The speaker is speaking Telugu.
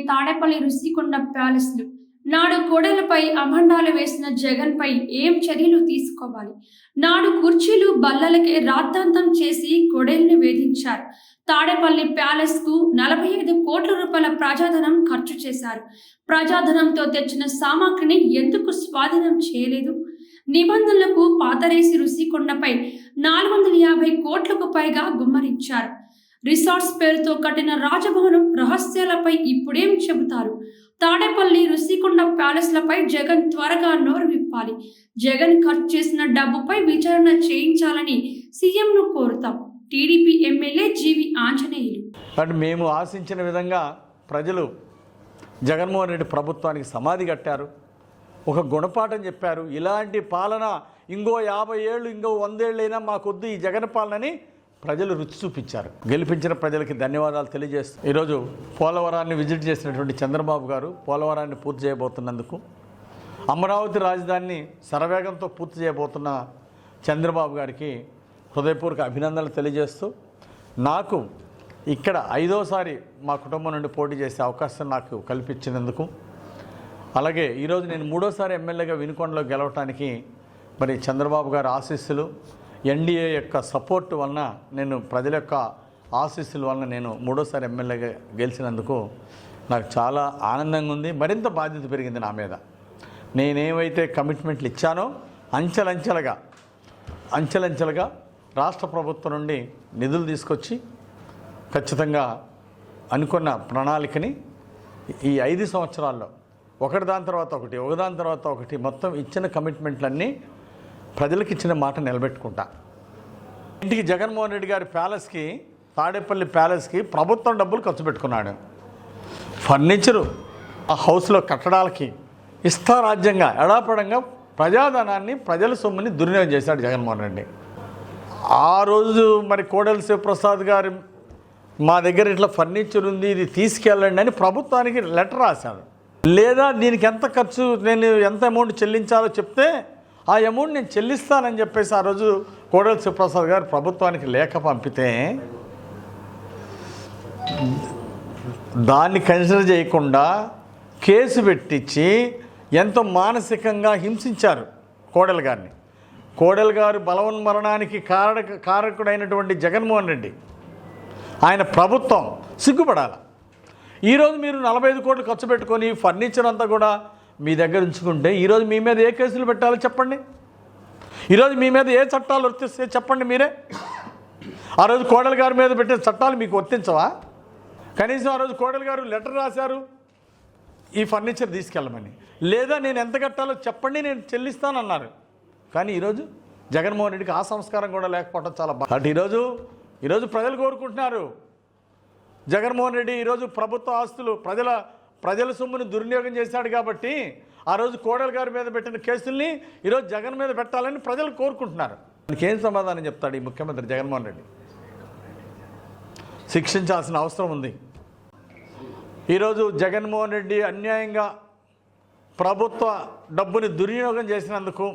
తాడేపల్లి రుషికొండ ప్యాలెస్లు. నాడు కోడెలపై అభండాలు వేసిన జగన్పై ఏం చర్యలు తీసుకోవాలి? నాడు కుర్చీలు బల్లలకే రాద్ధాంతం చేసి కోడెల్ని వేధించారు. తాడేపల్లి ప్యాలెస్కు 45 కోట్ల రూపాయల ప్రజాధనం ఖర్చు చేశారు. ప్రజాధనంతో తెచ్చిన సామాగ్రిని ఎందుకు స్వాధీనం చేయలేదు? నిబంధనలకు పాతరేసి రుషికొండపై 450 కోట్లకు పైగా గుమ్మరించారు. రిసార్ట్స్ పేరుతో కట్టిన రాజభవనం రహస్యాలపై ఇప్పుడేం చెబుతారు? తాడేపల్లి రుషికొండ ప్యాలెస్లపై జగన్ త్వరగా నోరు విప్పాలి. జగన్ ఖర్చు చేసిన డబ్బుపై విచారణ చేయించాలని సీఎంను కోరుతాం. టీడీపీ ఎమ్మెల్యే జీవి ఆంజనేయులు. అంటే మేము ఆశించిన విధంగా ప్రజలు జగన్మోహన్ రెడ్డి ప్రభుత్వానికి సమాధి కట్టారు, ఒక గుణపాఠం చెప్పారు. ఇలాంటి పాలన ఇంకో 50 ఏళ్ళు ఇంకో 100 ఏళ్ళైనా మాకొద్దు ఈ జగన్ పాలనని ప్రజలు రుచి చూపించారు. గెలిపించిన ప్రజలకి ధన్యవాదాలు తెలియజేస్తూ ఈరోజు పోలవరాన్ని విజిట్ చేసినటువంటి చంద్రబాబు గారు పోలవరాన్ని పూర్తి చేయబోతున్నందుకు, అమరావతి రాజధానిని శరవేగంతో పూర్తి చేయబోతున్న చంద్రబాబు గారికి హృదయపూర్వక అభినందనలు తెలియజేస్తూ, నాకు ఇక్కడ 5వసారి మా కుటుంబం నుండి పోటీ చేసే అవకాశం నాకు కల్పించినందుకు, అలాగే ఈరోజు నేను 3వసారి ఎమ్మెల్యేగా వినుకొండలో గెలవటానికి మరి చంద్రబాబు గారి ఆశీస్సులు, ఎన్డీఏ యొక్క సపోర్ట్ వలన, నేను ప్రజల యొక్క ఆశీస్సుల వలన నేను 3వసారి ఎమ్మెల్యేగా గెలిచినందుకు నాకు చాలా ఆనందంగా ఉంది. మరింత బాధ్యత పెరిగింది నా మీద. నేనేమైతే కమిట్మెంట్లు ఇచ్చానో అంచెలంచెలుగా రాష్ట్ర ప్రభుత్వం నుండి నిధులు తీసుకొచ్చి ఖచ్చితంగా అనుకున్న ప్రణాళికని ఈ 5 సంవత్సరాల్లో ఒకదాని తర్వాత ఒకటి మొత్తం ఇచ్చిన కమిట్మెంట్లన్నీ ప్రజలకు ఇచ్చిన మాట నిలబెట్టుకుంటా. ఇంటికి జగన్మోహన్ రెడ్డి గారి ప్యాలెస్కి, తాడేపల్లి ప్యాలెస్కి ప్రభుత్వం డబ్బులు ఖర్చు పెట్టుకున్నాడు. ఫర్నిచరు ఆ హౌస్లో కట్టడాలకి ఇష్టారాజ్యంగా ఎడాపడంగా ప్రజాధనాన్ని, ప్రజల సొమ్ముని దుర్వినియోగం చేశాడు జగన్మోహన్ రెడ్డి. ఆ రోజు మరి కోడెల శివప్రసాద్ గారు మా దగ్గర ఇట్లా ఫర్నిచర్ ఉంది, ఇది తీసుకెళ్ళండి అని ప్రభుత్వానికి లెటర్ రాశాడు. లేదా దీనికి ఎంత ఖర్చు, నేను ఎంత అమౌంట్ చెల్లించాలో చెప్తే ఆ అమౌంట్ నేను చెల్లిస్తానని చెప్పేసి ఆ రోజు కోడెల శివప్రసాద్ గారు ప్రభుత్వానికి లేఖ పంపితే దాన్ని కన్సిడర్ చేయకుండా కేసు పెట్టించి ఎంతో మానసికంగా హింసించారు కోడెల గారిని. కోడెల గారు బలవన్మరణానికి కారకుడైనటువంటి జగన్మోహన్ రెడ్డి, ఆయన ప్రభుత్వం సిగ్గుపడాలి. ఈరోజు మీరు 45 కోట్లు ఖర్చు పెట్టుకొని ఫర్నిచర్ అంతా కూడా మీ దగ్గర ఉంచుకుంటే ఈరోజు మీ మీద ఏ కేసులు పెట్టాలో చెప్పండి. ఈరోజు మీ మీద ఏ చట్టాలు వర్తిస్తే చెప్పండి మీరే. ఆ రోజు కోడెల గారి మీద పెట్టిన చట్టాలు మీకు వర్తించవా? కనీసం ఆ రోజు కోడెల గారు లెటర్ రాశారు ఈ ఫర్నిచర్ తీసుకెళ్ళమని. లేదా నేను ఎంత కట్టాలో చెప్పండి, నేను చెల్లిస్తానన్నారు. కానీ ఈరోజు జగన్మోహన్ రెడ్డికి ఆ సంస్కారం కూడా లేకపోవడం చాలా బాగా. అటు ఈరోజు ప్రజలు కోరుకుంటున్నారు, జగన్మోహన్ రెడ్డి ఈరోజు ప్రభుత్వ ఆస్తులు ప్రజల సొమ్మును దుర్వినియోగం చేశాడు కాబట్టి ఆ రోజు కోడెల గారి మీద పెట్టిన కేసుల్ని ఈరోజు జగన్ మీద పెట్టాలని ప్రజలు కోరుకుంటున్నారు. దానికి ఏం సమాధానం చెప్తాడు ఈ ముఖ్యమంత్రి జగన్మోహన్ రెడ్డి? శిక్షించాల్సిన అవసరం ఉంది. ఈరోజు జగన్మోహన్ రెడ్డి అన్యాయంగా ప్రభుత్వ డబ్బుని దుర్వినియోగం చేసినందుకు